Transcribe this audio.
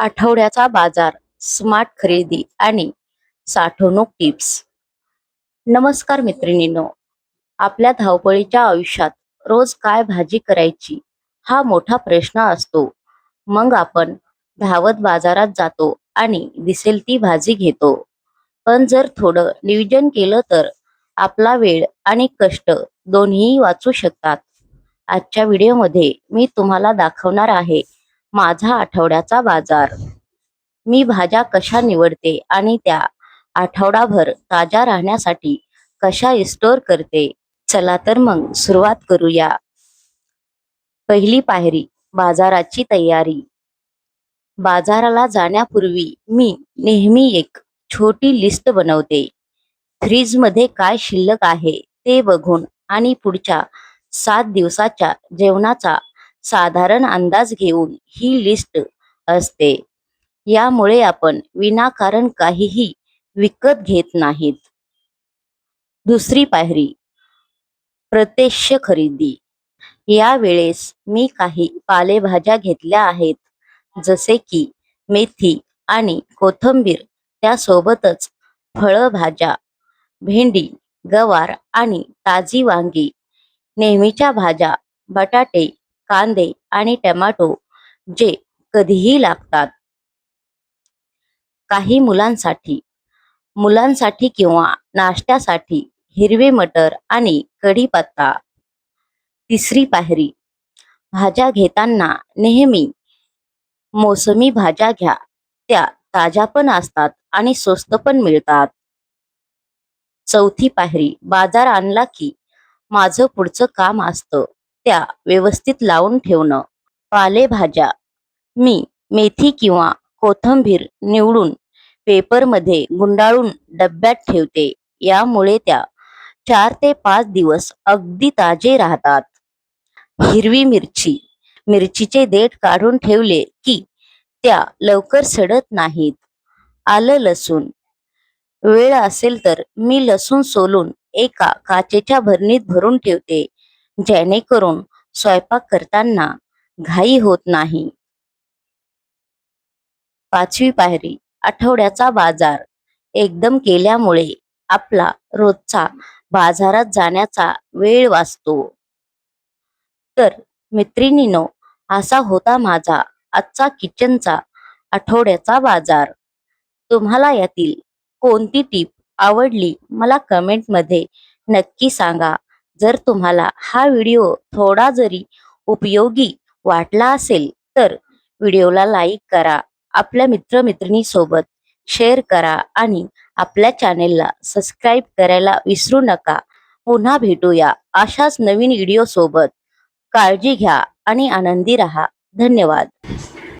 आठवड्याचा बाजार, स्मार्ट खरेदी आणि साठवणूक टिप्स. नमस्कार मैत्रिणींनो, आपल्या धावपळीच्या आयुष्यात रोज काय भाजी करायची हा मोठा प्रश्न असतो. मग आपण धावत बाजारात जातो आणि दिसेल ती भाजी घेतो. पण जर थोडं नियोजन केलं तर आपला वेळ आणि कष्ट दोन्ही वाचू शकतात. आजच्या व्हिडिओमध्ये मी तुम्हाला दाखवणार आहे माझा आठवड्याचा बाजार. मी भाज्या कशा निवडते आणि त्या आठवडाभर ताज्या राहण्यासाठी कशा स्टोअर करते. चला तर मग सुरुवात करूया. पहिली पायरी, बाजाराची तयारी. बाजाराला जाण्यापूर्वी मी नेहमी एक छोटी लिस्ट बनवते. फ्रीजमध्ये काय शिल्लक आहे ते बघून आणि पुढच्या 7 दिवसाच्या जेवणाचा साधारण अंदाज घेऊन ही लिस्ट असते. यामुळे आपण विनाकारण काहीही विकत घेत नाहीत. दुसरी पायरी, प्रत्यक्ष खरेदी. यावेळेस मी काही पालेभाज्या घेतल्या आहेत, जसे की मेथी आणि कोथिंबीर. त्यासोबतच फळभाज्या, भेंडी, गवार आणि ताजी वांगी. नेहमीच्या भाज्या, बटाटे, कांदे आणि टोमॅटो जे कधीही लागतात. काही मुलांसाठी किंवा नाश्त्यासाठी हिरवे मटर आणि कढीपत्ता. तिसरी पायरी, भाज्या घेताना नेहमी मोसमी भाज्या घ्या. त्या ताज्या पण असतात आणि स्वस्त पण मिळतात. चौथी पायरी, बाजार आणला की माझं पुढचं काम असतं त्या व्यवस्थित लावून ठेवणं. पालेभाज्या मी मेथी किंवा कोथिंबीर निवडून पेपरमध्ये गुंडाळून डब्यात ठेवते. यामुळे त्या 4 ते 5 दिवस अगदी ताजे राहतात. हिरवी मिरचीचे देठ काढून ठेवले की त्या लवकर सडत नाहीत. आलं लसूण, वेळ असेल तर मी लसूण सोलून एका काचेच्या भरणीत भरून ठेवते, जेणेकरून स्वयंपाक करताना घाई होत नाही. पाचवी पायरी, आठवड्याचा बाजार एकदम केल्यामुळे आपला रोजचा बाजारात जाण्याचा वेळ वाचतो. तर मैत्रिणींनो, असा होता माझा आजचा किचनचा आठवड्याचा बाजार. तुम्हाला यातील कोणती टीप आवडली मला कमेंटमध्ये नक्की सांगा. जर तुम्हाला हा व्हिडिओ थोडा जरी उपयोगी वाटला असेल तर व्हिडिओला लाईक करा, आपल्या मित्रमैत्रिणींसोबत शेअर करा आणि आपल्या चॅनेलला सबस्क्राईब करायला विसरू नका. पुन्हा भेटूया अशाच नवीन व्हिडिओ सोबत. काळजी घ्या आणि आनंदी राहा. धन्यवाद.